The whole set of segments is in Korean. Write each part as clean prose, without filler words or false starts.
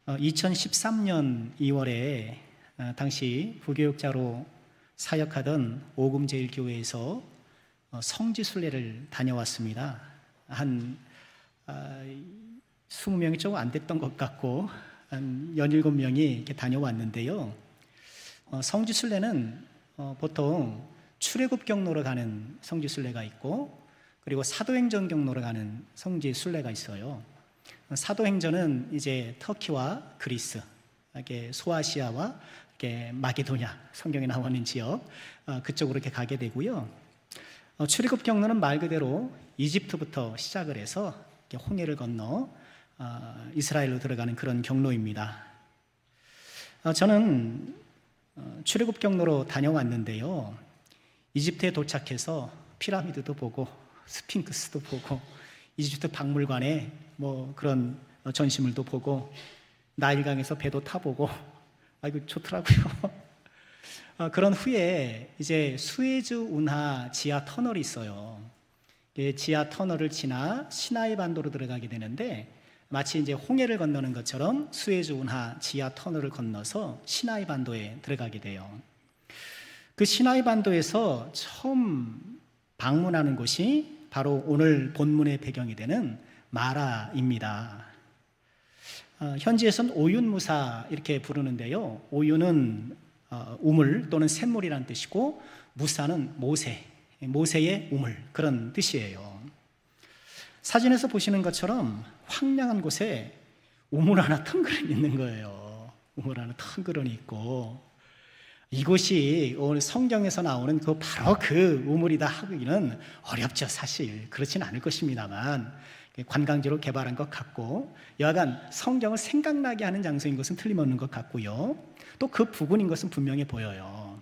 2013년 2월에 당시 부교육자로 사역하던 오금제일교회에서 성지순례를 다녀왔습니다. 한 20명이 조금 안 됐던 것 같고 한 17명이 이렇게 다녀왔는데요. 성지순례는 보통 출애굽 경로로 가는 성지순례가 있고, 그리고 사도행전 경로로 가는 성지순례가 있어요. 사도행전은 이제 터키와 그리스, 이렇게 소아시아와 이렇게 마게도냐, 성경에 나와 있는 지역, 그쪽으로 이렇게 가게 되고요. 출애굽 경로는 말 그대로 이집트부터 시작을 해서 이렇게 홍해를 건너 이스라엘로 들어가는 그런 경로입니다. 저는 출애굽 경로로 다녀왔는데요. 이집트에 도착해서 피라미드도 보고 스핑크스도 보고 이집트 박물관에 그런 전시물도 보고 나일강에서 배도 타보고 아이고 좋더라고요. 그런 후에 이제 수에즈 운하 지하 터널이 있어요. 지하 터널을 지나 시나이 반도로 들어가게 되는데, 마치 이제 홍해를 건너는 것처럼 수에즈 운하 지하 터널을 건너서 시나이 반도에 들어가게 돼요. 그 시나이 반도에서 처음 방문하는 곳이 바로 오늘 본문의 배경이 되는 마라입니다. 현지에서는 오윰무사 이렇게 부르는데요. 오윰은 우물 또는 샘물이라는 뜻이고, 무사는 모세의 우물, 그런 뜻이에요. 사진에서 보시는 것처럼 황량한 곳에 우물 하나 텅그러니 있는 거예요. 우물 하나 텅그러니 있고, 이곳이 오늘 성경에서 나오는 바로 그 우물이다 하기는 어렵죠. 사실 그렇지는 않을 것입니다만, 관광지로 개발한 것 같고 여하간 성경을 생각나게 하는 장소인 것은 틀림없는 것 같고요. 또 그 부근인 것은 분명해 보여요.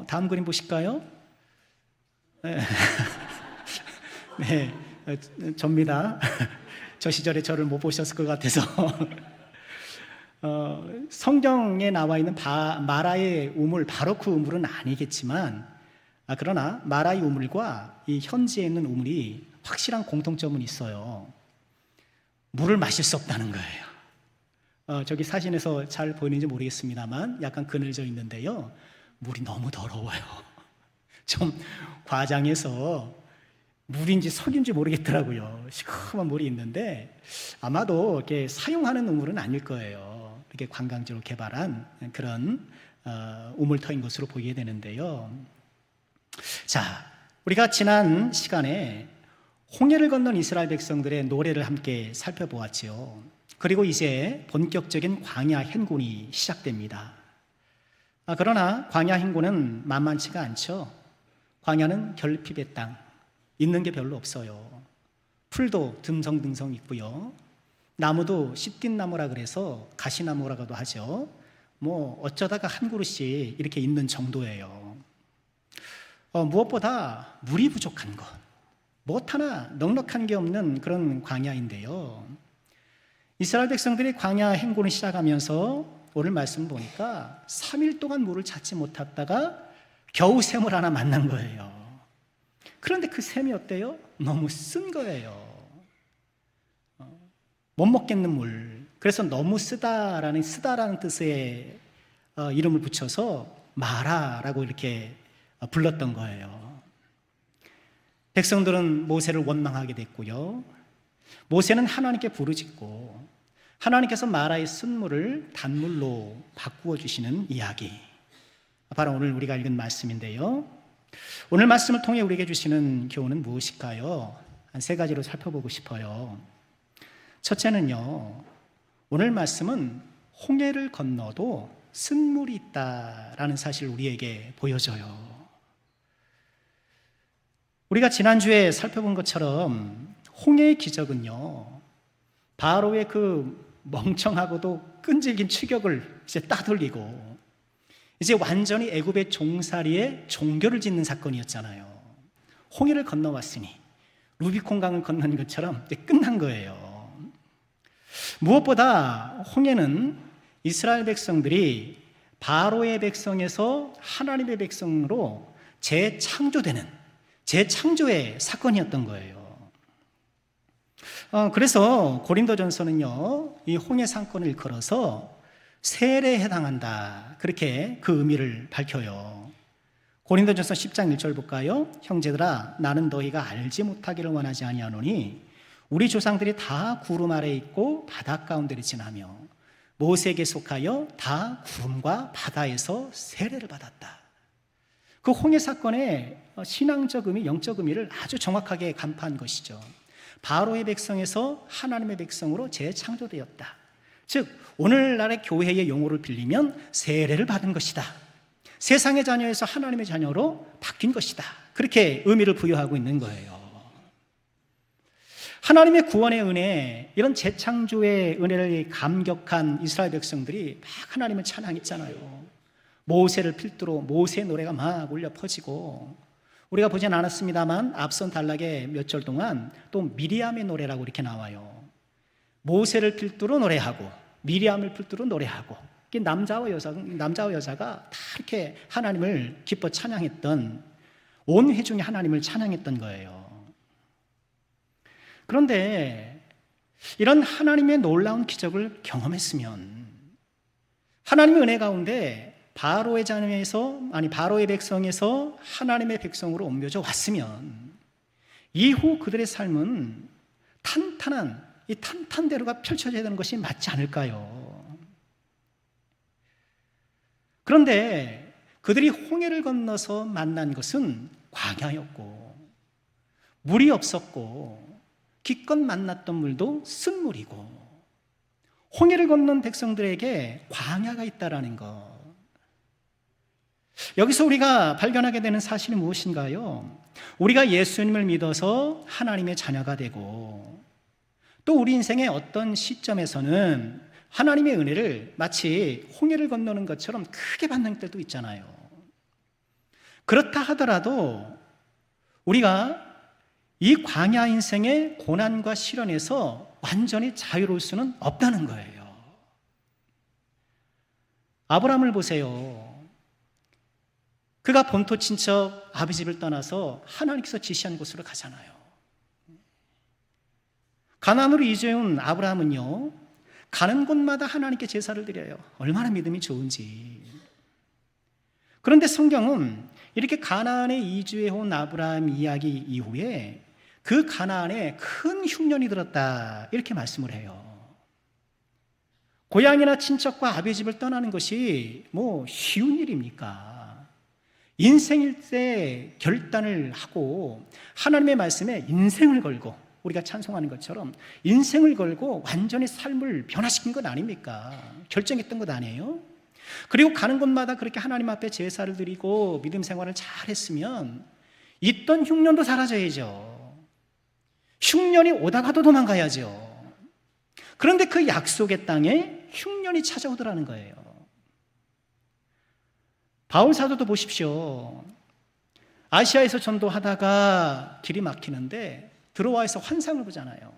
다음 그림 보실까요? 네, 네, 접니다. 저 시절에 저를 못 보셨을 것 같아서 성경에 나와 있는 마라의 우물, 바로 그 우물은 아니겠지만, 그러나 마라의 우물과 이 현지에 있는 우물이 확실한 공통점은 있어요. 물을 마실 수 없다는 거예요. 저기 사진에서 잘 보이는지 모르겠습니다만 약간 그늘져 있는데요. 물이 너무 더러워요. 좀 과장해서 물인지 석인지 모르겠더라고요. 시커먼 물이 있는데 아마도 이렇게 사용하는 우물은 아닐 거예요. 이렇게 관광지로 개발한 그런 우물터인 것으로 보이게 되는데요. 자, 우리가 지난 시간에 홍해를 건넌 이스라엘 백성들의 노래를 함께 살펴보았지요. 그리고 이제 본격적인 광야 행군이 시작됩니다. 그러나 광야 행군은 만만치가 않죠. 광야는 결핍의 땅, 있는 게 별로 없어요. 풀도 듬성듬성 있고요. 나무도 씨띠나무라 그래서 가시나무라고도 하죠. 어쩌다가 한 그루씩 이렇게 있는 정도예요. 무엇보다 물이 부족한 것, 무엇 하나 넉넉한 게 없는 그런 광야인데요. 이스라엘 백성들이 광야 행군을 시작하면서 오늘 말씀 보니까 3일 동안 물을 찾지 못했다가 겨우 샘을 하나 만난 거예요. 그런데 그 샘이 어때요? 너무 쓴 거예요. 못 먹겠는 물. 그래서 너무 쓰다라는 뜻의 이름을 붙여서 마라라고 이렇게 불렀던 거예요. 백성들은 모세를 원망하게 됐고요. 모세는 하나님께 부르짖고 하나님께서 마라의 쓴물을 단물로 바꾸어 주시는 이야기, 바로 오늘 우리가 읽은 말씀인데요. 오늘 말씀을 통해 우리에게 주시는 교훈은 무엇일까요? 한 3가지로 살펴보고 싶어요. 첫째는요, 오늘 말씀은 홍해를 건너도 쓴물이 있다라는 사실을 우리에게 보여줘요. 우리가 지난주에 살펴본 것처럼 홍해의 기적은요, 바로의 그 멍청하고도 끈질긴 추격을 이제 따돌리고 이제 완전히 애굽의 종살이에 종교를 짓는 사건이었잖아요. 홍해를 건너왔으니 루비콘 강을 건너는 것처럼 이제 끝난 거예요. 무엇보다 홍해는 이스라엘 백성들이 바로의 백성에서 하나님의 백성으로 재창조의 사건이었던 거예요. 그래서 고린도전서는요, 이 홍해 사건을 일컬어서 세례에 해당한다, 그렇게 그 의미를 밝혀요. 고린도전서 10장 1절 볼까요? 형제들아, 나는 너희가 알지 못하기를 원하지 아니하노니 우리 조상들이 다 구름 아래에 있고 바다 가운데를 지나며 모세에게 속하여 다 구름과 바다에서 세례를 받았다. 그 홍해 사건의 신앙적 의미, 영적 의미를 아주 정확하게 간파한 것이죠. 바로의 백성에서 하나님의 백성으로 재창조되었다. 즉 오늘날의 교회의 용어를 빌리면 세례를 받은 것이다. 세상의 자녀에서 하나님의 자녀로 바뀐 것이다. 그렇게 의미를 부여하고 있는 거예요. 하나님의 구원의 은혜, 이런 재창조의 은혜를 감격한 이스라엘 백성들이 막 하나님을 찬양했잖아요. 모세를 필두로 모세의 노래가 막 울려 퍼지고, 우리가 보진 않았습니다만 앞선 단락에 몇 절 동안 또 미리암의 노래라고 이렇게 나와요. 모세를 필두로 노래하고 미리암을 필두로 노래하고, 남자와 여자가 다 이렇게 하나님을 기뻐 찬양했던, 온 회중이 하나님을 찬양했던 거예요. 그런데 이런 하나님의 놀라운 기적을 경험했으면, 하나님의 은혜 가운데 바로의 바로의 백성에서 하나님의 백성으로 옮겨져 왔으면 이후 그들의 삶은 이 탄탄대로가 펼쳐져야 되는 것이 맞지 않을까요? 그런데 그들이 홍해를 건너서 만난 것은 광야였고, 물이 없었고, 기껏 만났던 물도 쓴물이고, 홍해를 건넌 백성들에게 광야가 있다라는 것. 여기서 우리가 발견하게 되는 사실이 무엇인가요? 우리가 예수님을 믿어서 하나님의 자녀가 되고, 또 우리 인생의 어떤 시점에서는 하나님의 은혜를 마치 홍해를 건너는 것처럼 크게 받는 때도 있잖아요. 그렇다 하더라도 우리가 이 광야 인생의 고난과 시련에서 완전히 자유로울 수는 없다는 거예요. 아브라함을 보세요. 그가 본토 친척 아버지 집을 떠나서 하나님께서 지시한 곳으로 가잖아요. 가나안으로 이주해온 아브라함은요, 가는 곳마다 하나님께 제사를 드려요. 얼마나 믿음이 좋은지. 그런데 성경은 이렇게 가나안에 이주해온 아브라함 이야기 이후에 그 가나안에 큰 흉년이 들었다, 이렇게 말씀을 해요. 고향이나 친척과 아버지 집을 떠나는 것이 뭐 쉬운 일입니까? 인생일 때 결단을 하고 하나님의 말씀에 인생을 걸고, 우리가 찬송하는 것처럼 인생을 걸고 완전히 삶을 변화시킨 것 아닙니까? 결정했던 것 아니에요? 그리고 가는 곳마다 그렇게 하나님 앞에 제사를 드리고 믿음 생활을 잘 했으면 있던 흉년도 사라져야죠. 흉년이 오다가도 도망가야죠. 그런데 그 약속의 땅에 흉년이 찾아오더라는 거예요. 바울 사도도 보십시오. 아시아에서 전도하다가 길이 막히는데 드로아에서 환상을 보잖아요.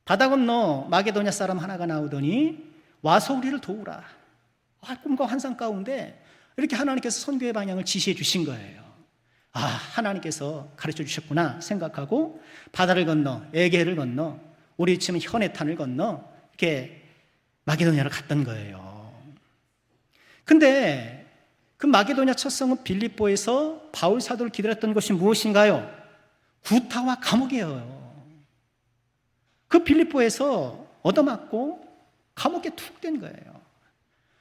바다 건너 마게도냐 사람 하나가 나오더니 와서 우리를 도우라. 꿈과 환상 가운데 이렇게 하나님께서 선교의 방향을 지시해 주신 거예요. 하나님께서 가르쳐 주셨구나 생각하고 바다를 건너, 에게를 건너, 우리 치면 현해탄을 건너 이렇게 마게도냐로 갔던 거예요. 근데 그 마게도냐 첫 성은 빌립보에서 바울 사도를 기다렸던 것이 무엇인가요? 구타와 감옥이에요. 그 빌립보에서 얻어맞고 감옥에 툭 된 거예요.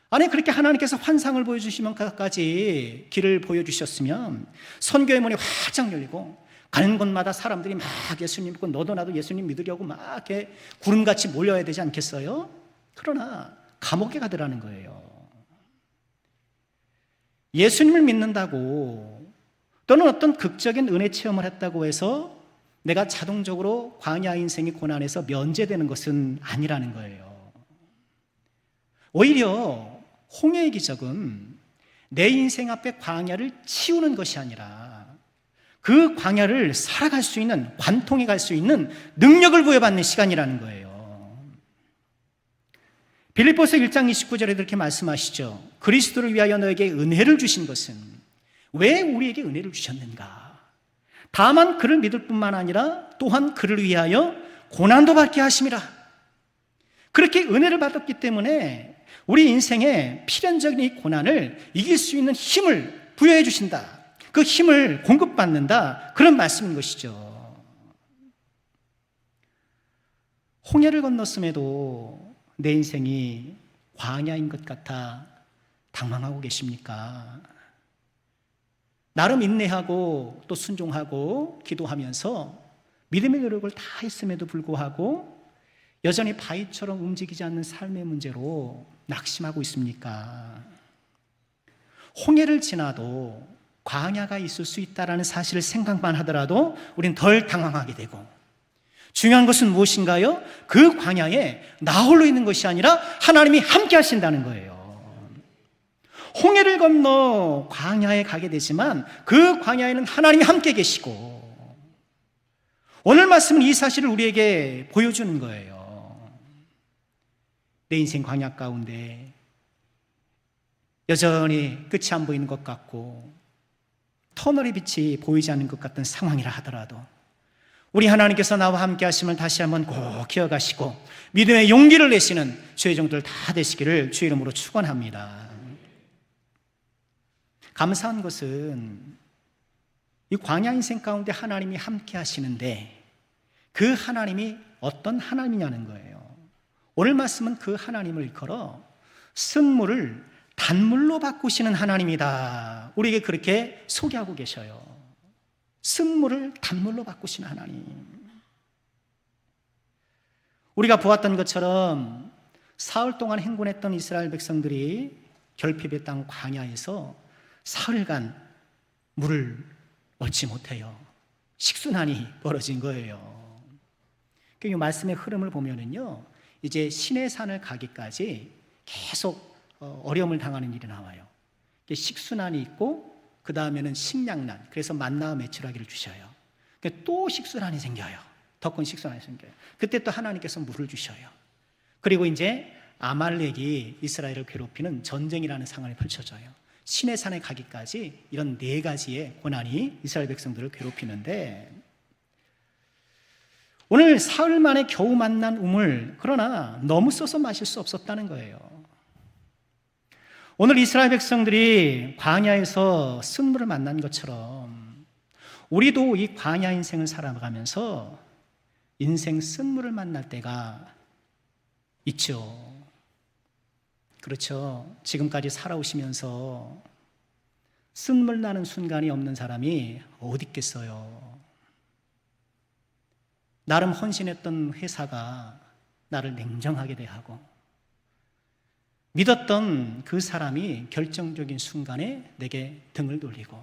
아니, 그렇게 하나님께서 환상을 보여주시면까지 길을 보여주셨으면 선교의 문이 활짝 열리고 가는 곳마다 사람들이 막 예수님 믿고 너도 나도 예수님 믿으려고 막 이렇게 구름같이 몰려야 되지 않겠어요? 그러나 감옥에 가더라는 거예요. 예수님을 믿는다고, 또는 어떤 극적인 은혜 체험을 했다고 해서 내가 자동적으로 광야 인생의 고난에서 면제되는 것은 아니라는 거예요. 오히려 홍해의 기적은 내 인생 앞에 광야를 치우는 것이 아니라 그 광야를 살아갈 수 있는, 관통해 갈 수 있는 능력을 부여받는 시간이라는 거예요. 빌립보서 1장 29절에 이렇게 말씀하시죠. 그리스도를 위하여 너에게 은혜를 주신 것은, 왜 우리에게 은혜를 주셨는가? 다만 그를 믿을 뿐만 아니라 또한 그를 위하여 고난도 받게 하심이라. 그렇게 은혜를 받았기 때문에 우리 인생의 필연적인 이 고난을 이길 수 있는 힘을 부여해 주신다. 그 힘을 공급받는다. 그런 말씀인 것이죠. 홍해를 건넜음에도 내 인생이 광야인 것 같아 당황하고 계십니까? 나름 인내하고 또 순종하고 기도하면서 믿음의 노력을 다 했음에도 불구하고 여전히 바위처럼 움직이지 않는 삶의 문제로 낙심하고 있습니까? 홍해를 지나도 광야가 있을 수 있다는 사실을 생각만 하더라도 우린 덜 당황하게 되고, 중요한 것은 무엇인가요? 그 광야에 나 홀로 있는 것이 아니라 하나님이 함께 하신다는 거예요. 홍해를 건너 광야에 가게 되지만 그 광야에는 하나님이 함께 계시고, 오늘 말씀은 이 사실을 우리에게 보여주는 거예요. 내 인생 광야 가운데 여전히 끝이 안 보이는 것 같고 터널의 빛이 보이지 않는 것 같은 상황이라 하더라도 우리 하나님께서 나와 함께 하심을 다시 한번 꼭 기억하시고 믿음의 용기를 내시는 주의 종들 다 되시기를 주의 이름으로 축원합니다. 감사한 것은 이 광야 인생 가운데 하나님이 함께 하시는데 그 하나님이 어떤 하나님이냐는 거예요. 오늘 말씀은 그 하나님을 일컬어 쓴물을 단물로 바꾸시는 하나님이다. 우리에게 그렇게 소개하고 계셔요. 쓴물을 단물로 바꾸시는 하나님. 우리가 보았던 것처럼 사흘 동안 행군했던 이스라엘 백성들이 결핍의 땅 광야에서 사흘간 물을 얻지 못해요. 식순환이 벌어진 거예요. 이 말씀의 흐름을 보면은요, 이제 시내산을 가기까지 계속 어려움을 당하는 일이 나와요. 식순환이 있고 그 다음에는 식량난, 그래서 만나와 메추라기를 주셔요. 또 식순환이 생겨요. 더 큰 식순환이 생겨요. 그때 또 하나님께서 물을 주셔요. 그리고 이제 아말렉이 이스라엘을 괴롭히는 전쟁이라는 상황이 펼쳐져요. 시내산에 가기까지 이런 4가지의 고난이 이스라엘 백성들을 괴롭히는데, 오늘 사흘 만에 겨우 만난 우물, 그러나 너무 써서 마실 수 없었다는 거예요. 오늘 이스라엘 백성들이 광야에서 쓴물을 만난 것처럼 우리도 이 광야 인생을 살아가면서 인생 쓴물을 만날 때가 있죠. 그렇죠. 지금까지 살아오시면서 쓴물 나는 순간이 없는 사람이 어디 있겠어요. 나름 헌신했던 회사가 나를 냉정하게 대하고, 믿었던 그 사람이 결정적인 순간에 내게 등을 돌리고,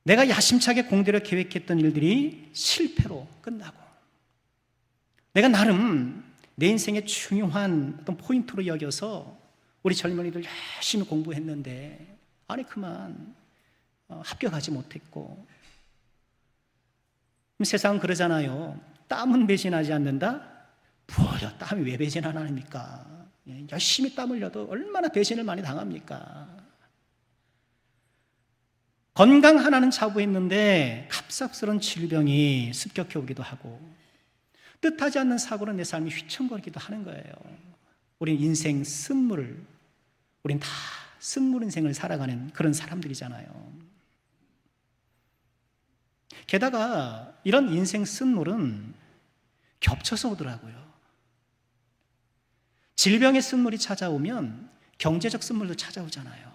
내가 야심차게 공대로 계획했던 일들이 실패로 끝나고, 내가 나름 내 인생의 중요한 어떤 포인트로 여겨서 우리 젊은이들 열심히 공부했는데 아니 그만 합격하지 못했고, 세상은 그러잖아요. 땀은 배신하지 않는다? 뭐야, 땀이 왜 배신 안 합니까? 열심히 땀 흘려도 얼마나 배신을 많이 당합니까? 건강 하나는 자부했는데 갑작스런 질병이 습격해 오기도 하고, 뜻하지 않는 사고로 내 삶이 휘청거리기도 하는 거예요. 우린 인생 쓴물을, 우린 다 쓴물 인생을 살아가는 그런 사람들이잖아요. 게다가 이런 인생 쓴물은 겹쳐서 오더라고요. 질병의 쓴물이 찾아오면 경제적 쓴물도 찾아오잖아요.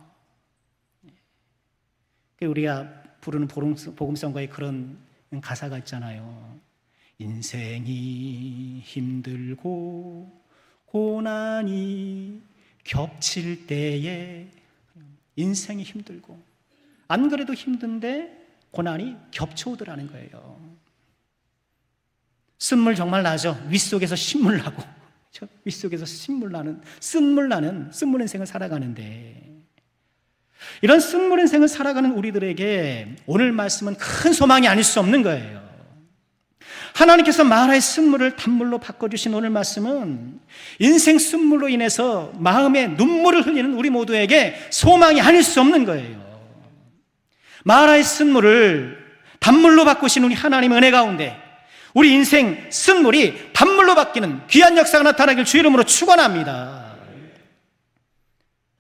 우리가 부르는 복음성가에 그런 가사가 있잖아요. 인생이 힘들고 고난이 겹칠 때에, 인생이 힘들고 안 그래도 힘든데 고난이 겹쳐오더라는 거예요. 쓴물 정말 나죠. 윗속에서 신물 나고, 윗속에서 신물 나는, 쓴물 나는 쓴물 인생을 살아가는데, 이런 쓴물 인생을 살아가는 우리들에게 오늘 말씀은 큰 소망이 아닐 수 없는 거예요. 하나님께서 마라의 쓴물을 단물로 바꿔주신 오늘 말씀은 인생 쓴물로 인해서 마음에 눈물을 흘리는 우리 모두에게 소망이 아닐 수 없는 거예요. 마라의 쓴물을 단물로 바꾸신 우리 하나님의 은혜 가운데 우리 인생 쓴물이 단물로 바뀌는 귀한 역사가 나타나길 주의 이름으로 축원합니다.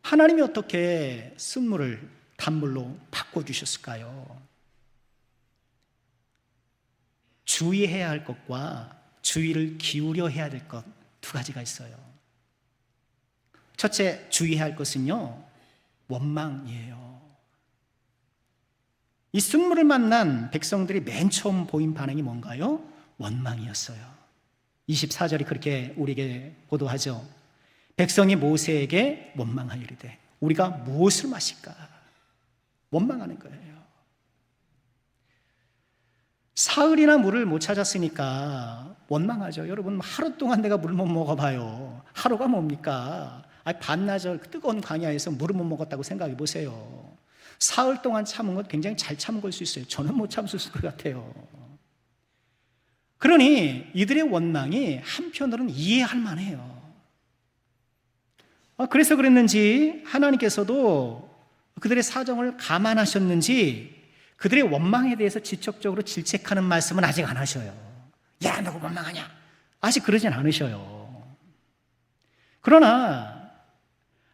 하나님이 어떻게 쓴물을 단물로 바꿔주셨을까요? 주의해야 할 것과 주의를 기울여 해야 될 것 두 가지가 있어요. 첫째, 주의해야 할 것은요, 원망이에요. 이 쓴물을 만난 백성들이 맨 처음 보인 반응이 뭔가요? 원망이었어요. 24절이 그렇게 우리에게 보도하죠. 백성이 모세에게 원망하여리되 우리가 무엇을 마실까? 원망하는 거예요. 사흘이나 물을 못 찾았으니까 원망하죠. 여러분, 하루 동안 내가 물을 못 먹어봐요. 하루가 뭡니까? 반나절 뜨거운 광야에서 물을 못 먹었다고 생각해 보세요. 사흘 동안 참은 것 굉장히 잘 참은 걸 수 있어요. 저는 못 참을 것 같아요. 그러니 이들의 원망이 한편으로는 이해할 만해요. 그래서 그랬는지 하나님께서도 그들의 사정을 감안하셨는지 그들의 원망에 대해서 지적적으로 질책하는 말씀은 아직 안 하셔요. 야, 너가 원망하냐? 아직 그러진 않으셔요. 그러나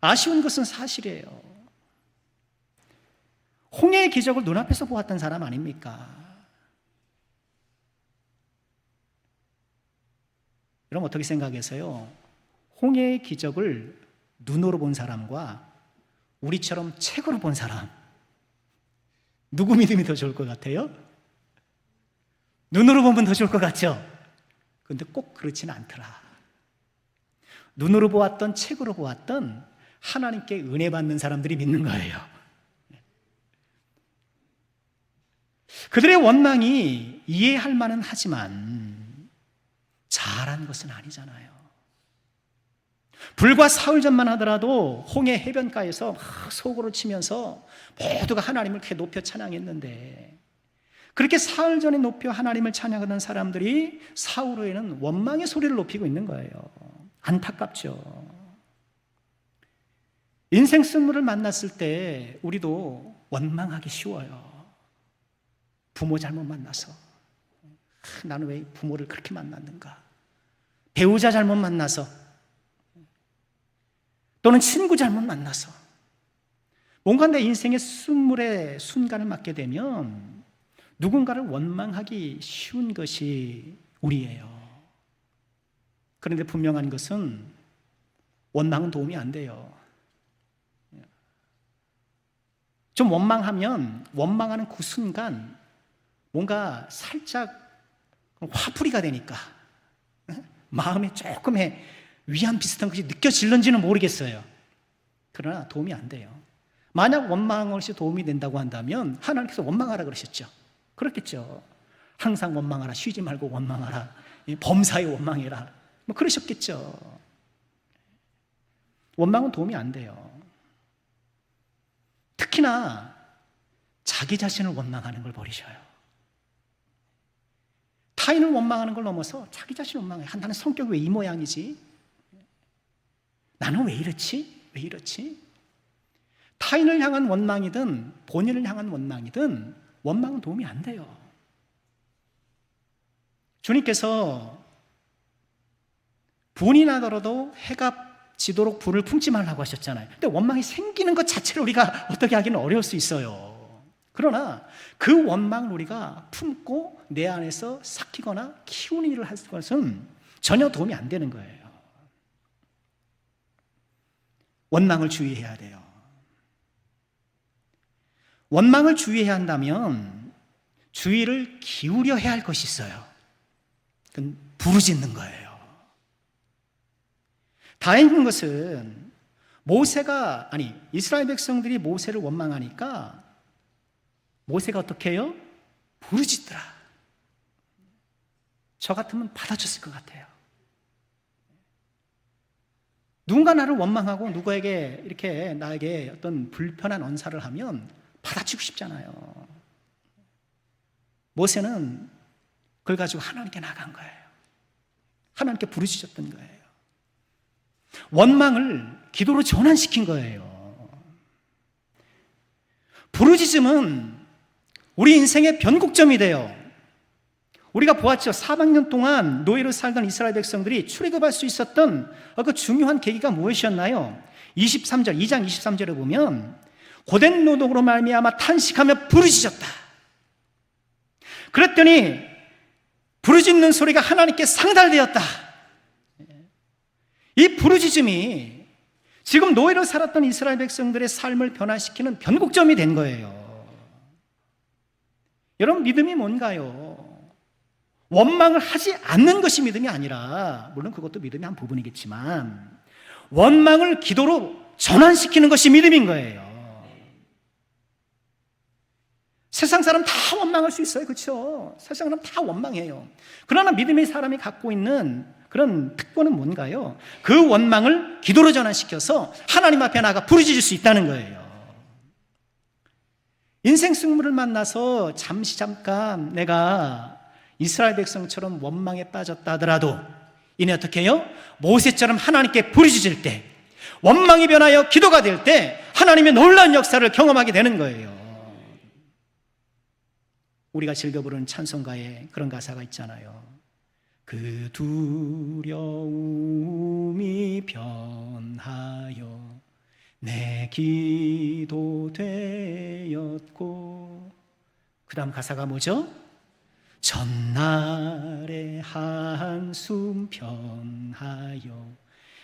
아쉬운 것은 사실이에요. 홍해의 기적을 눈앞에서 보았던 사람 아닙니까? 여러분 어떻게 생각하세요? 홍해의 기적을 눈으로 본 사람과 우리처럼 책으로 본 사람, 누구 믿음이 더 좋을 것 같아요? 눈으로 보면 더 좋을 것 같죠? 그런데 꼭 그렇지는 않더라. 눈으로 보았던 책으로 보았던 하나님께 은혜 받는 사람들이 믿는 거예요. 그들의 원망이 이해할 만은 하지만 잘한 것은 아니잖아요. 불과 사흘 전만 하더라도 홍해 해변가에서 막 소고를 치면서 모두가 하나님을 그렇게 높여 찬양했는데 그렇게 사흘 전에 높여 하나님을 찬양하던 사람들이 사흘 후에는 원망의 소리를 높이고 있는 거예요. 안타깝죠. 인생 쓴물을 만났을 때 우리도 원망하기 쉬워요. 부모 잘못 만나서 나는 왜 부모를 그렇게 만났는가? 배우자 잘못 만나서 또는 친구 잘못 만나서 뭔가 내 인생의 쓴물의 순간을 맞게 되면 누군가를 원망하기 쉬운 것이 우리예요. 그런데 분명한 것은 원망은 도움이 안 돼요. 좀 원망하면 원망하는 그 순간 뭔가 살짝 화풀이가 되니까 마음에 조금의 위안 비슷한 것이 느껴질는지는 모르겠어요. 그러나 도움이 안 돼요. 만약 원망한 것이 도움이 된다고 한다면 하나님께서 원망하라 그러셨죠. 그렇겠죠. 항상 원망하라, 쉬지 말고 원망하라, 범사에 원망해라, 뭐 그러셨겠죠. 원망은 도움이 안 돼요. 특히나 자기 자신을 원망하는 걸 버리셔요. 타인을 원망하는 걸 넘어서 자기 자신을 원망해요. 나는 성격이 왜 이 모양이지? 나는 왜 이렇지? 왜 이렇지? 타인을 향한 원망이든 본인을 향한 원망이든 원망은 도움이 안 돼요. 주님께서 분이 나더라도 해가 지도록 불을 품지 말라고 하셨잖아요. 근데 원망이 생기는 것 자체를 우리가 어떻게 하기는 어려울 수 있어요. 그러나 그 원망을 우리가 품고 내 안에서 삭히거나 키우는 일을 할 것은 전혀 도움이 안 되는 거예요. 원망을 주의해야 돼요. 원망을 주의해야 한다면 주의를 기울여 해야 할 것이 있어요. 그건 부르짖는 거예요. 다행인 것은 이스라엘 백성들이 모세를 원망하니까 모세가 어떻게 해요? 부르짖더라. 저 같으면 받아줬을 것 같아요. 누군가 나를 원망하고 누구에게 이렇게 나에게 어떤 불편한 언사를 하면 받아주고 싶잖아요. 모세는 그걸 가지고 하나님께 나간 거예요. 하나님께 부르짖었던 거예요. 원망을 기도로 전환시킨 거예요. 부르짖음은 우리 인생의 변곡점이 돼요. 우리가 보았죠. 400년 동안 노예로 살던 이스라엘 백성들이 출애굽할 수 있었던 그 중요한 계기가 무엇이었나요? 2장 23절에 보면 고된 노동으로 말미암아 탄식하며 부르짖었다. 그랬더니 부르짖는 소리가 하나님께 상달되었다. 이 부르짖음이 지금 노예로 살았던 이스라엘 백성들의 삶을 변화시키는 변곡점이 된 거예요. 여러분, 믿음이 뭔가요? 원망을 하지 않는 것이 믿음이 아니라, 물론 그것도 믿음의 한 부분이겠지만, 원망을 기도로 전환시키는 것이 믿음인 거예요. 세상 사람 다 원망할 수 있어요. 그렇죠? 세상 사람 다 원망해요. 그러나 믿음의 사람이 갖고 있는 그런 특권은 뭔가요? 그 원망을 기도로 전환시켜서 하나님 앞에 나가 부르짖을 수 있다는 거예요. 인생 승부를 만나서 잠깐 내가 이스라엘 백성처럼 원망에 빠졌다 하더라도 이내 어떻게 해요? 모세처럼 하나님께 부르짖을 때, 원망이 변하여 기도가 될 때 하나님의 놀라운 역사를 경험하게 되는 거예요. 우리가 즐겨 부르는 찬송가에 그런 가사가 있잖아요. 그 두려움이 변하여 내 기도 되었고, 그 다음 가사가 뭐죠? 전날의 한숨 변하여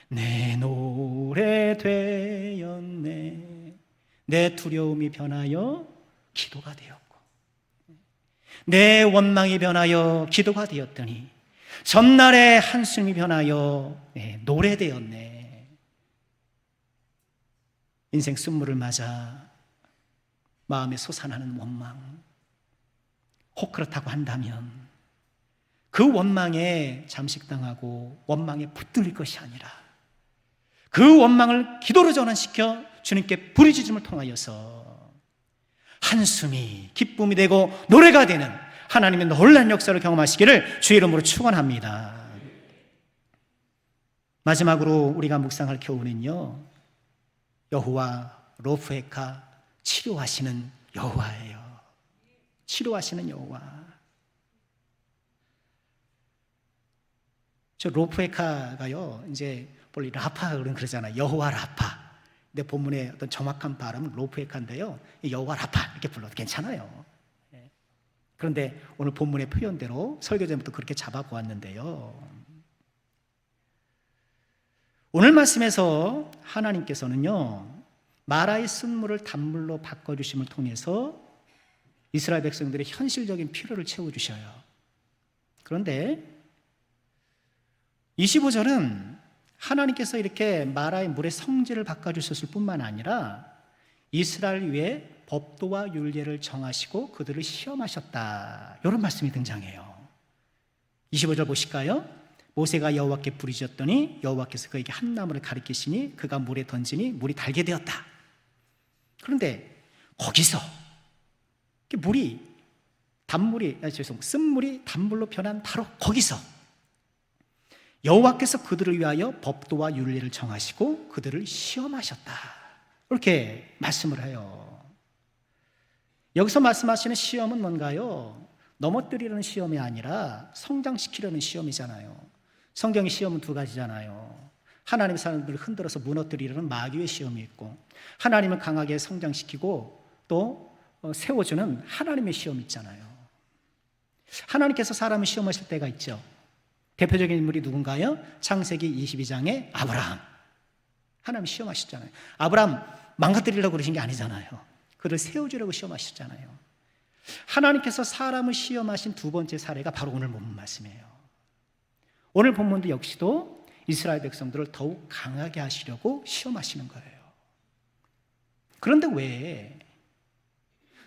내 노래 되었네. 내 두려움이 변하여 기도가 되었고, 내 원망이 변하여 기도가 되었더니 전날의 한숨이 변하여 노래 되었네. 인생 쓴물을 맞아 마음에 솟아나는 원망, 혹 그렇다고 한다면 그 원망에 잠식당하고 원망에 붙들릴 것이 아니라 그 원망을 기도로 전환시켜 주님께 부르짖음을 통하여서 한숨이 기쁨이 되고 노래가 되는 하나님의 놀라운 역사를 경험하시기를 주의 이름으로 축원합니다. 마지막으로 우리가 묵상할 교훈은요, 여호와 로프에카, 치료하시는 여호와예요. 치료하시는 여호와. 저 로프에카가요, 이제 원래 라파 그러잖아요. 여호와 라파. 근데 본문의 어떤 정확한 발음은 로프에카인데요, 여호와 라파 이렇게 불러도 괜찮아요. 그런데 오늘 본문의 표현대로 설교 전부터 그렇게 잡아보았는데요, 오늘 말씀에서 하나님께서는요, 마라의 쓴물을 단물로 바꿔주심을 통해서 이스라엘 백성들의 현실적인 필요를 채워주셔요. 그런데 25절은 하나님께서 이렇게 마라의 물의 성질을 바꿔주셨을 뿐만 아니라 이스라엘 위에 법도와 율례를 정하시고 그들을 시험하셨다, 이런 말씀이 등장해요. 25절 보실까요? 모세가 여호와께 부르짖었더니 여호와께서 그에게 한 나무를 가리키시니 그가 물에 던지니 물이 달게 되었다. 그런데 거기서 쓴물이 단물로 변한 바로 거기서 여호와께서 그들을 위하여 법도와 율례를 정하시고 그들을 시험하셨다, 이렇게 말씀을 해요. 여기서 말씀하시는 시험은 뭔가요? 넘어뜨리려는 시험이 아니라 성장시키려는 시험이잖아요. 성경의 시험은 두 가지잖아요. 하나님의 사람들을 흔들어서 무너뜨리려는 마귀의 시험이 있고, 하나님을 강하게 성장시키고 또 세워주는 하나님의 시험이 있잖아요. 하나님께서 사람을 시험하실 때가 있죠. 대표적인 인물이 누군가요? 창세기 22장의 아브라함. 하나님 시험하셨잖아요. 아브라함 망가뜨리려고 그러신 게 아니잖아요. 그를 세워주려고 시험하셨잖아요. 하나님께서 사람을 시험하신 두 번째 사례가 바로 오늘 본문 말씀이에요. 오늘 본문도 역시도 이스라엘 백성들을 더욱 강하게 하시려고 시험하시는 거예요. 그런데 왜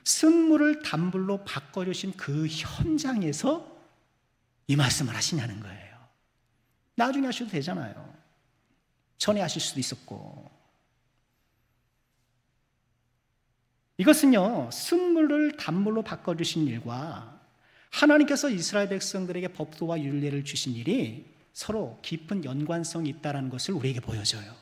쓴물을 단물로 바꿔주신 그 현장에서 이 말씀을 하시냐는 거예요. 나중에 하셔도 되잖아요. 전에 하실 수도 있었고. 이것은요, 쓴물을 단물로 바꿔주신 일과 하나님께서 이스라엘 백성들에게 법도와 율례를 주신 일이 서로 깊은 연관성이 있다는 것을 우리에게 보여줘요.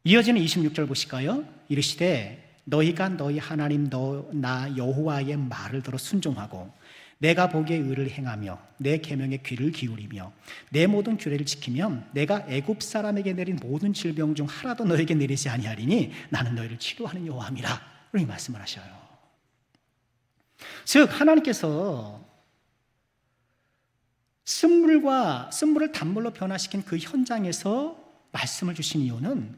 이어지는 26절 보실까요? 이르시되 너희가 너희 하나님 나 여호와의 말을 들어 순종하고 내가 보기에 의를 행하며 내 계명에 귀를 기울이며 내 모든 규례를 지키면 내가 애굽 사람에게 내린 모든 질병 중 하나도 너에게 내리지 아니하리니 나는 너희를 치료하는 여호와임이라. 이렇게 말씀을 하셔요. 즉 하나님께서 쓴물을 단물로 변화시킨 그 현장에서 말씀을 주신 이유는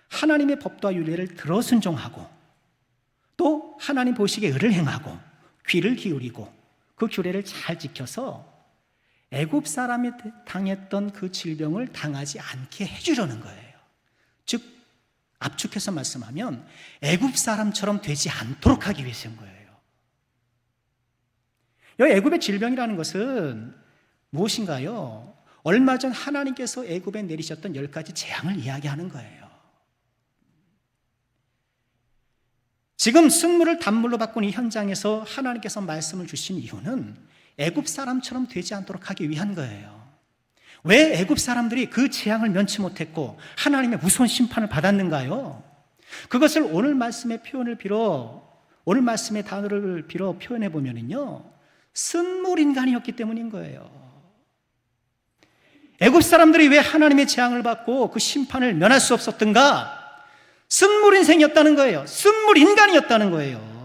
하나님의 법과 율례를 들어 순종하고 또 하나님 보시기에 의를 행하고 귀를 기울이고 그 규례를 잘 지켜서 애굽 사람이 당했던 그 질병을 당하지 않게 해주려는 거예요. 즉 압축해서 말씀하면 애굽 사람처럼 되지 않도록 하기 위해서인 거예요. 이 애굽의 질병이라는 것은 무엇인가요? 얼마 전 하나님께서 애굽에 내리셨던 10가지 재앙을 이야기하는 거예요. 지금 쓴물을 단물로 바꾼 이 현장에서 하나님께서 말씀을 주신 이유는 애굽 사람처럼 되지 않도록 하기 위한 거예요. 왜 애굽 사람들이 그 재앙을 면치 못했고 하나님의 무서운 심판을 받았는가요? 그것을 오늘 말씀의 단어를 빌어 표현해 보면은요, 쓴물 인간이었기 때문인 거예요. 애굽 사람들이 왜 하나님의 재앙을 받고 그 심판을 면할 수 없었던가? 쓴물 인생이었다는 거예요. 쓴물 인간이었다는 거예요.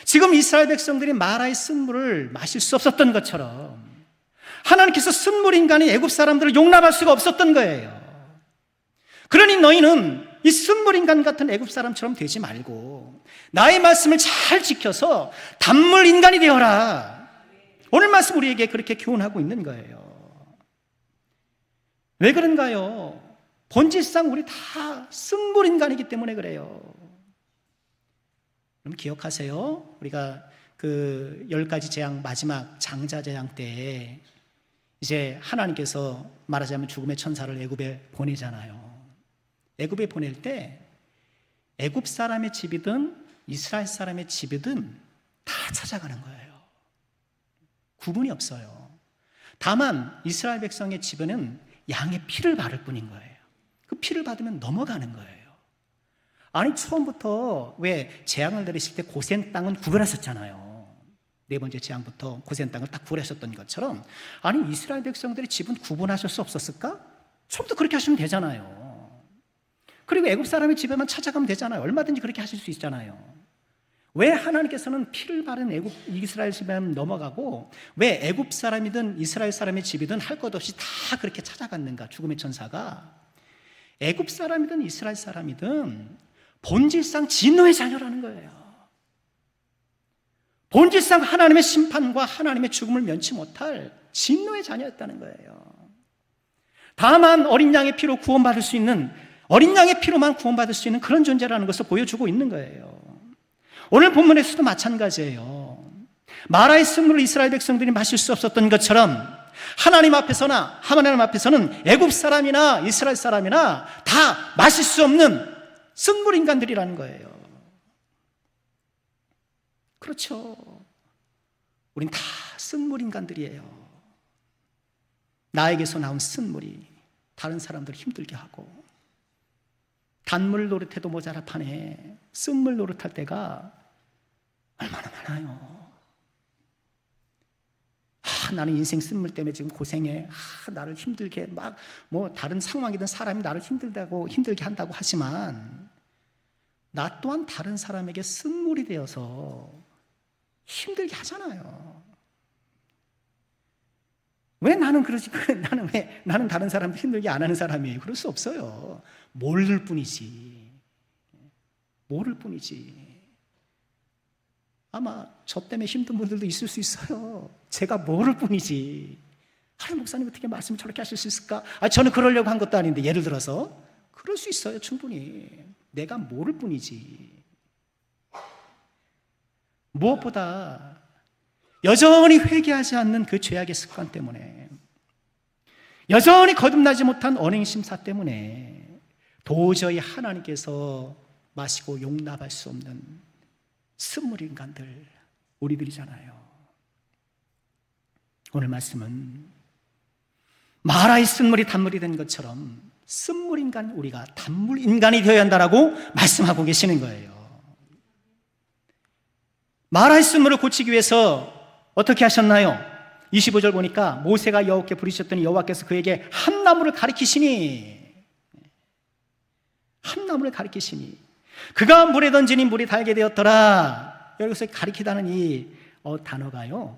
지금 이스라엘 백성들이 마라의 쓴물을 마실 수 없었던 것처럼 하나님께서 쓴물 인간이 애굽 사람들을 용납할 수가 없었던 거예요. 그러니 너희는 이 쓴물 인간 같은 애굽 사람처럼 되지 말고 나의 말씀을 잘 지켜서 단물 인간이 되어라. 오늘 말씀 우리에게 그렇게 교훈하고 있는 거예요. 왜 그런가요? 본질상 우리 다 쓴물 인간이기 때문에 그래요. 그럼 기억하세요. 우리가 그 10가지 재앙 마지막 장자 재앙 때 이제 하나님께서 말하자면 죽음의 천사를 애굽에 보내잖아요. 애굽에 보낼 때 애굽 사람의 집이든 이스라엘 사람의 집이든 다 찾아가는 거예요. 구분이 없어요. 다만 이스라엘 백성의 집에는 양의 피를 바를 뿐인 거예요. 그 피를 받으면 넘어가는 거예요. 아니 처음부터 왜 재앙을 내리실 때 고센 땅은 구별하셨잖아요. 4번째 재앙부터 고센 땅을 딱 구별하셨던 것처럼 아니 이스라엘 백성들의 집은 구분하실 수 없었을까? 처음부터 그렇게 하시면 되잖아요. 그리고 애굽 사람의 집에만 찾아가면 되잖아요. 얼마든지 그렇게 하실 수 있잖아요. 왜 하나님께서는 피를 바른 이스라엘 집에만 넘어가고 왜 애굽 사람이든 이스라엘 사람의 집이든 할 것 없이 다 그렇게 찾아갔는가? 죽음의 천사가 애굽 사람이든 이스라엘 사람이든 본질상 진노의 자녀라는 거예요. 본질상 하나님의 심판과 하나님의 죽음을 면치 못할 진노의 자녀였다는 거예요. 다만 어린 양의 피로 구원받을 수 있는, 어린 양의 피로만 구원받을 수 있는 그런 존재라는 것을 보여주고 있는 거예요. 오늘 본문에서도 마찬가지예요. 마라의 쓴물을 이스라엘 백성들이 마실 수 없었던 것처럼 하나님 앞에서는 애굽 사람이나 이스라엘 사람이나 다 마실 수 없는 쓴물 인간들이라는 거예요. 그렇죠. 우린 다 쓴물 인간들이에요. 나에게서 나온 쓴물이 다른 사람들을 힘들게 하고 단물 노릇해도 모자라 판에 쓴물 노릇할 때가 얼마나 많아요. 나는 인생 쓴물 때문에 지금 고생해. 나를 힘들게 다른 상황이든 사람이 나를 힘들게 한다고 하지만 나 또한 다른 사람에게 쓴물이 되어서 힘들게 하잖아요. 왜 나는 그러지? 나는 다른 사람들 힘들게 안 하는 사람이에요. 그럴 수 없어요. 모를 뿐이지. 아마 저 때문에 힘든 분들도 있을 수 있어요. 제가 모를 뿐이지. 하나님 목사님 어떻게 말씀을 저렇게 하실 수 있을까? 저는 그러려고 한 것도 아닌데 예를 들어서 그럴 수 있어요. 충분히. 내가 모를 뿐이지. 무엇보다 여전히 회개하지 않는 그 죄악의 습관 때문에, 여전히 거듭나지 못한 언행심사 때문에 도저히 하나님께서 마시고 용납할 수 없는 쓴물 인간들, 우리들이잖아요. 오늘 말씀은 마라의 쓴물이 단물이 된 것처럼 쓴물인간 우리가 단물인간이 되어야 한다라고 말씀하고 계시는 거예요. 마라의 쓴물을 고치기 위해서 어떻게 하셨나요? 25절 보니까 모세가 여호와께 부르셨더니 여호와께서 그에게 한 나무를 가리키시니 그가 물에 던지니 물이 달게 되었더라. 여기서 가리키다는 이 단어가요,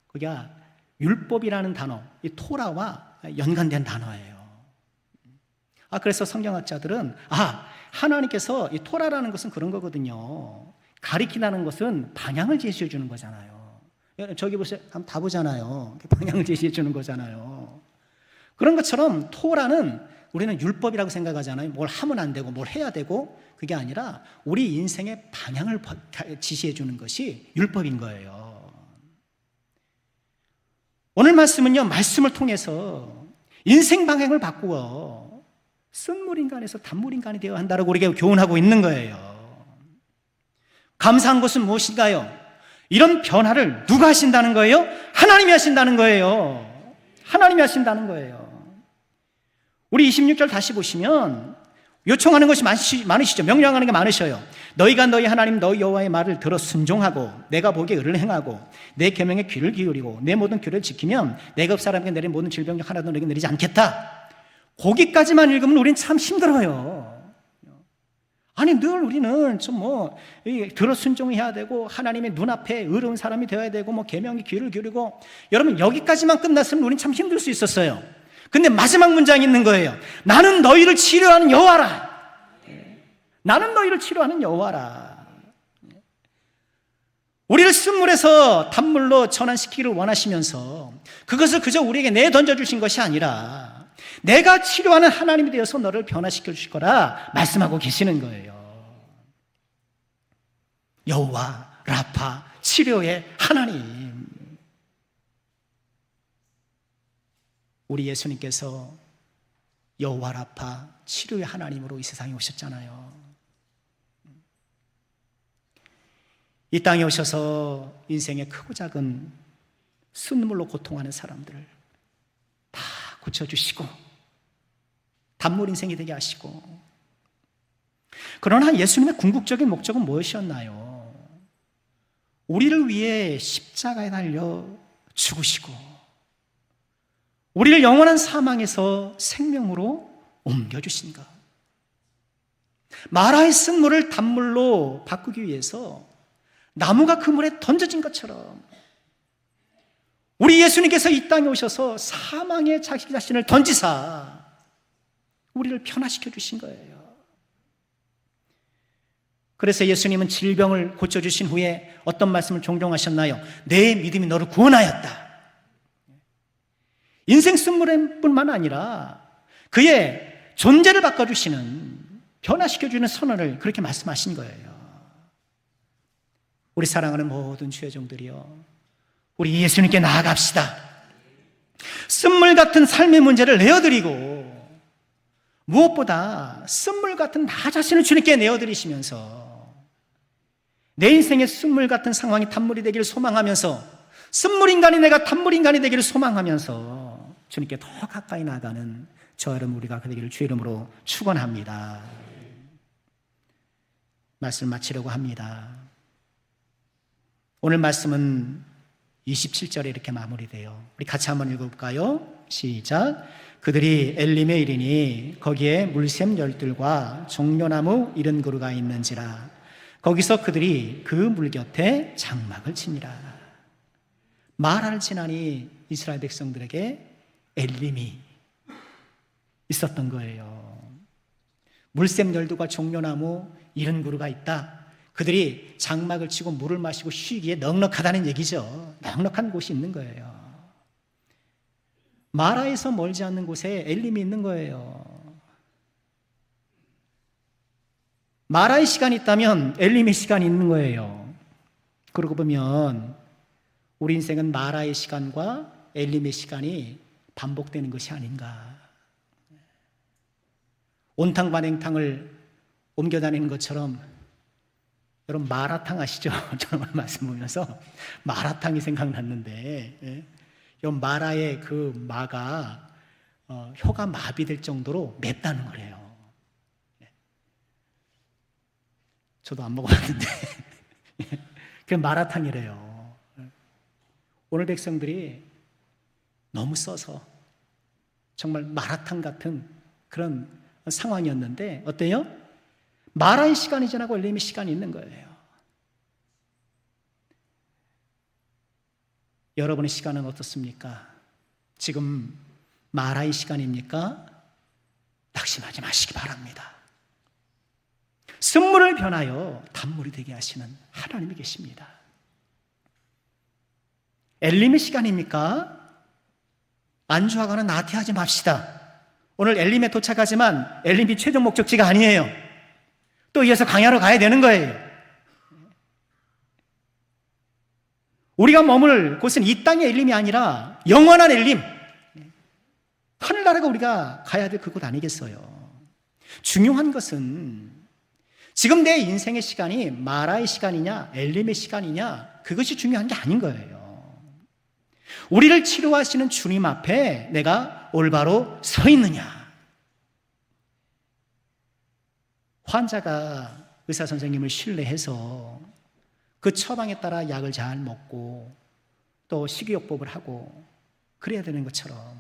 그게 율법이라는 단어, 이 토라와 연관된 단어예요. 그래서 성경학자들은 하나님께서 이 토라라는 것은 그런 거거든요. 가리키다는 것은 방향을 제시해 주는 거잖아요. 저기 보세요. 한번 다 보잖아요. 방향을 제시해 주는 거잖아요. 그런 것처럼 토라는 우리는 율법이라고 생각하잖아요. 뭘 하면 안 되고 뭘 해야 되고, 그게 아니라 우리 인생의 방향을 지시해 주는 것이 율법인 거예요. 오늘 말씀은요, 말씀을 통해서 인생 방향을 바꾸어 쓴물인간에서 단물인간이 되어야 한다고 우리에게 교훈하고 있는 거예요. 감사한 것은 무엇인가요? 이런 변화를 누가 하신다는 거예요? 하나님이 하신다는 거예요. 하나님이 하신다는 거예요. 우리 26절 다시 보시면 요청하는 것이 많으시죠. 명령하는 게 많으셔요. 너희가 너희 하나님 너희 여호와의 말을 들어 순종하고 내가 보기에 의를 행하고 내 계명에 귀를 기울이고 내 모든 규례를 지키면 내가 사람에게 내린 모든 질병 중 하나도 너에게 내리지 않겠다. 거기까지만 읽으면 우린 참 힘들어요. 늘 우리는 들어 순종해야 되고 하나님의 눈앞에 의로운 사람이 되어야 되고 계명에 귀를 기울이고, 여러분 여기까지만 끝났으면 우린 참 힘들 수 있었어요. 근데 마지막 문장이 있는 거예요. 나는 너희를 치료하는 여호와라. 나는 너희를 치료하는 여호와라. 우리를 쓴물에서 단물로 전환시키기를 원하시면서 그것을 그저 우리에게 내던져 주신 것이 아니라 내가 치료하는 하나님이 되어서 너를 변화시켜 주실 거라 말씀하고 계시는 거예요. 여호와 라파, 치료의 하나님. 우리 예수님께서 여호와 라파, 치료의 하나님으로 이 세상에 오셨잖아요. 이 땅에 오셔서 인생의 크고 작은 순물로 고통하는 사람들을 다 고쳐주시고 단물 인생이 되게 하시고, 그러나 예수님의 궁극적인 목적은 무엇이었나요? 우리를 위해 십자가에 달려 죽으시고 우리를 영원한 사망에서 생명으로 옮겨주신 것. 마라의 쓴물을 단물로 바꾸기 위해서 나무가 그 물에 던져진 것처럼 우리 예수님께서 이 땅에 오셔서 사망의 자기 자신을 던지사 우리를 변화시켜 주신 거예요. 그래서 예수님은 질병을 고쳐주신 후에 어떤 말씀을 종종 하셨나요? 내 믿음이 너를 구원하였다. 인생 쓴물뿐만 아니라 그의 존재를 바꿔주시는, 변화시켜주는 선언을 그렇게 말씀하신 거예요. 우리 사랑하는 모든 주의 종들이요, 우리 예수님께 나아갑시다. 쓴물 같은 삶의 문제를 내어드리고 무엇보다 쓴물 같은 나 자신을 주님께 내어드리시면서 내 인생의 쓴물 같은 상황이 단물이 되기를 소망하면서, 쓴물인간이 내가 단물인간이 되기를 소망하면서 주님께 더 가까이 나아가는 저와 여러분 우리가 되기를 주의 이름으로 축원합니다. 말씀 마치려고 합니다. 오늘 말씀은 27절에 이렇게 마무리돼요. 우리 같이 한번 읽어볼까요? 시작. 그들이 엘림에 이르니 거기에 물샘 열둘과 종려나무 70그루가 있는지라. 거기서 그들이 그 물 곁에 장막을 치니라. 마라를 지나니 이스라엘 백성들에게 엘림이 있었던 거예요. 물샘 열두가 종려나무 70그루가 있다. 그들이 장막을 치고 물을 마시고 쉬기에 넉넉하다는 얘기죠. 넉넉한 곳이 있는 거예요. 마라에서 멀지 않는 곳에 엘림이 있는 거예요. 마라의 시간이 있다면 엘림의 시간이 있는 거예요. 그러고 보면 우리 인생은 마라의 시간과 엘림의 시간이 반복되는 것이 아닌가. 온탕 반행탕을 옮겨 다니는 것처럼, 여러분 마라탕 아시죠? 저는 말씀 보면서 마라탕이 생각났는데, 이 마라의 그 마가 혀가 마비될 정도로 맵다는 거래요. 저도 안 먹어봤는데 그 마라탕이래요. 오늘 백성들이 너무 써서 정말 마라탕 같은 그런 상황이었는데 어때요? 마라의 시간이 지나고 엘림의 시간이 있는 거예요. 여러분의 시간은 어떻습니까? 지금 마라의 시간입니까? 낙심하지 마시기 바랍니다. 쓴물을 변하여 단물이 되게 하시는 하나님이 계십니다. 엘림의 시간입니까? 안주하거나 나태하지 맙시다. 오늘 엘림에 도착하지만 엘림이 최종 목적지가 아니에요. 또 이어서 광야로 가야 되는 거예요. 우리가 머물 곳은 이 땅의 엘림이 아니라 영원한 엘림, 하늘나라가 우리가 가야 될 그곳 아니겠어요? 중요한 것은 지금 내 인생의 시간이 마라의 시간이냐 엘림의 시간이냐 그것이 중요한 게 아닌 거예요. 우리를 치료하시는 주님 앞에 내가 올바로 서 있느냐. 환자가 의사 선생님을 신뢰해서 그 처방에 따라 약을 잘 먹고 또 식이요법을 하고 그래야 되는 것처럼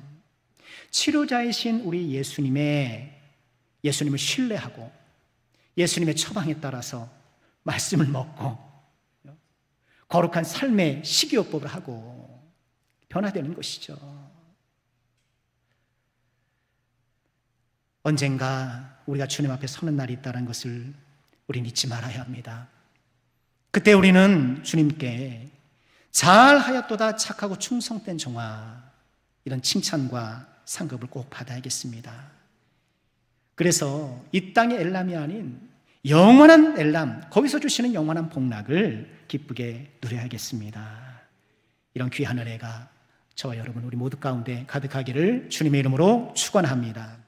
치료자이신 우리 예수님을 신뢰하고 예수님의 처방에 따라서 말씀을 먹고 거룩한 삶의 식이요법을 하고 변화되는 것이죠. 언젠가 우리가 주님 앞에 서는 날이 있다는 것을 우리는 잊지 말아야 합니다. 그때 우리는 주님께 잘하였도다 착하고 충성된 종아, 이런 칭찬과 상급을 꼭 받아야겠습니다. 그래서 이 땅의 엘람이 아닌 영원한 엘람, 거기서 주시는 영원한 복락을 기쁘게 누려야겠습니다. 이런 귀한 은혜가 저와 여러분 우리 모두 가운데 가득하기를 주님의 이름으로 축원합니다.